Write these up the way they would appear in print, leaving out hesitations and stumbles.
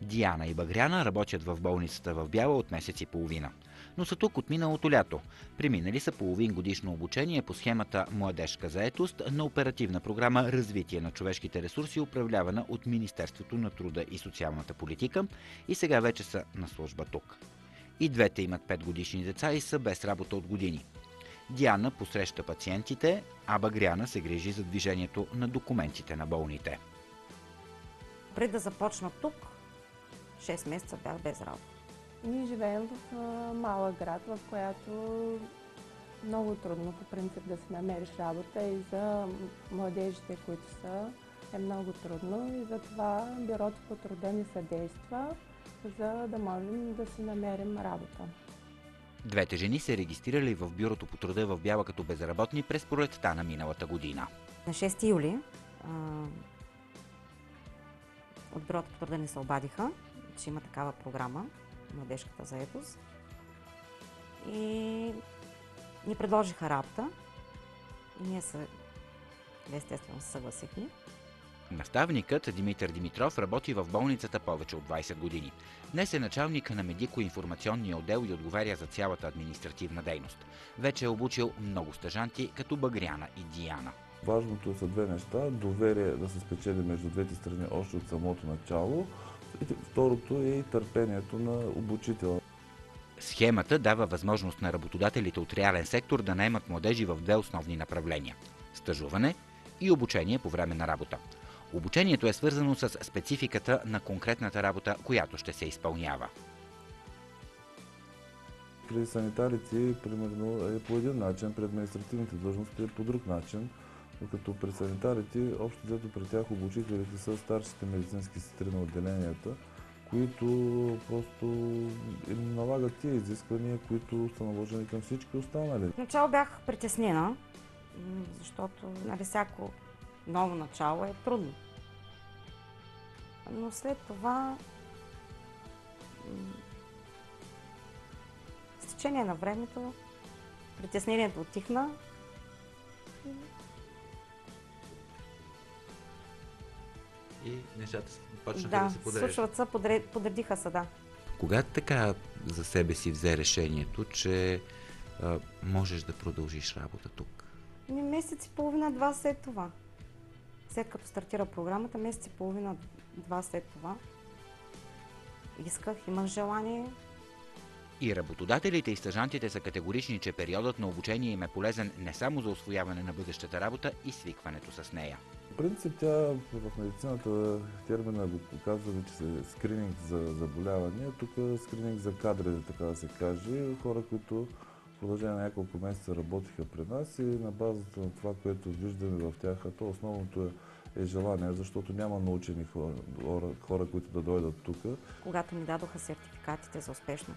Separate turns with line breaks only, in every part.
Диана и Багряна работят в болницата в Бяла от месец и половина. Но са тук от миналото лято. Преминали са половин годишно обучение по схемата Младежка заетост на оперативна програма Развитие на човешките ресурси, управлявана от Министерството на труда и социалната политика, и сега вече са на служба тук. И двете имат 5-годишни деца и са без работа от години. Диана посреща пациентите, а Багряна се грижи за движението на документите на болните.
Преди да започна тук, 6 месеца бях без работа.
Ние живеем в малък град, в която много трудно по принцип да си намериш работа, и за младежите, които са, е много трудно, и затова Бюрото по труда ни съдейства, за да можем да си намерим работа.
Двете жени се регистрирали в Бюрото по труда в Бяла като безработни през пролетта на миналата година.
На 6 юли от Бюрото по труда ни се обадиха, че има такава програма, Младежката заетост, и ни предложиха работа, и ние естествено се съгласихме.
Наставникът Димитър Димитров работи в болницата повече от 20 години. Днес е началник на медико-информационния отдел и отговаря за цялата административна дейност. Вече е обучил много стажанти, като Багряна и Диана.
Важното са две неща. Доверие да се спечели между двете страни още от самото начало. И второто е и търпението на обучителя.
Схемата дава възможност на работодателите от реален сектор да наемат младежи в две основни направления – стажуване и обучение по време на работа. Обучението е свързано с спецификата на конкретната работа, която ще се изпълнява.
При санитарите, примерно, е по един начин, при административните длъжности е по друг начин, докато при санитарите, общо взето при тях обучителите са старшите медицински сестри на отделенията, които просто им налагат тия изисквания, които са наложени към всички останали.
Начало бях притеснена, защото всяко ново начало е трудно. Но след това, с течение на времето, притеснението отихна.
И нещата почнаха да се подреждат.
Случват се, подредиха се, да.
Кога така за себе си взе решението, че можеш да продължиш работа тук?
Месец и половина-два след това. След като стартира програмата, месец и половина-два след това, исках, имах желание.
И работодателите и стажантите са категорични, че периодът на обучение им е полезен не само за усвояване на бъдещата работа и свикването с нея.
В принцип тя в медицината термина го показва, че е скрининг за заболявания. Тук е скрининг за кадри, така да се каже. Хора, които в продължение на няколко месеца работиха при нас, и на базата на това, което виждаме в тях, а то основното е желание, защото няма научени хора, които да дойдат тук.
Когато ми дадоха сертификатите за успешно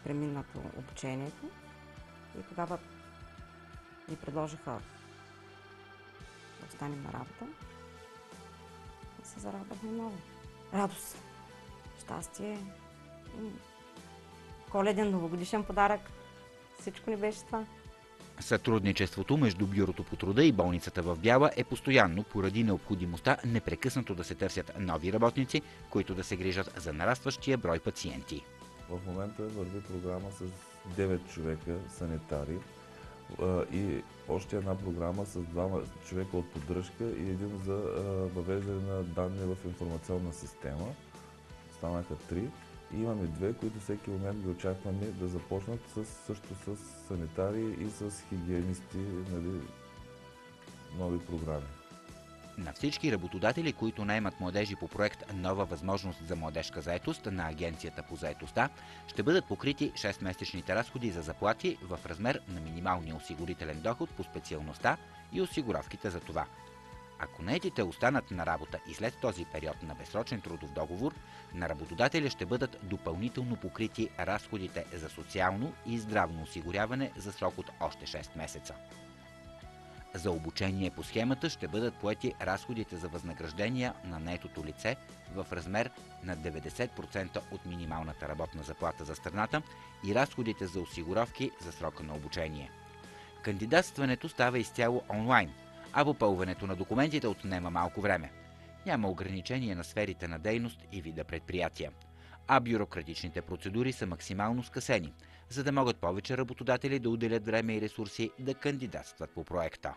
преминато обучението, и тогава ми предложиха да останем на работа, и се зарадвахме много. Радост, щастие, коледен, новогодишен подарък, всичко ни беше това.
Сътрудничеството между Бюрото по труда и болницата в Бяла е постоянно поради необходимостта непрекъснато да се търсят нови работници, които да се грижат за нарастващия брой пациенти.
В момента върви програма с 9 човека санитари и още една програма с 2 човека от поддръжка и един за въвеждане на данни в информационна система. Станаха 3. И имаме 2, които всеки момент ги очакваме да започнат също с санитари и с хигиенисти, нови програми.
На всички работодатели, които наемат младежи по проект "Нова възможност за младежка заетост" на Агенцията по заетостта, ще бъдат покрити 6-месечните разходи за заплати в размер на минималния осигурителен доход по специалността и осигуровките за това. Ако наетите останат на работа и след този период на безсрочен трудов договор, на работодателя ще бъдат допълнително покрити разходите за социално и здравно осигуряване за срок от още 6 месеца. За обучение по схемата ще бъдат поети разходите за възнаграждения на наетото лице в размер на 90% от минималната работна заплата за страната и разходите за осигуровки за срока на обучение. Кандидатстването става изцяло онлайн, а попълването на документите отнема малко време. Няма ограничение на сферите на дейност и вида предприятия. А бюрократичните процедури са максимално скъсени, за да могат повече работодатели да отделят време и ресурси да кандидатстват по проекта.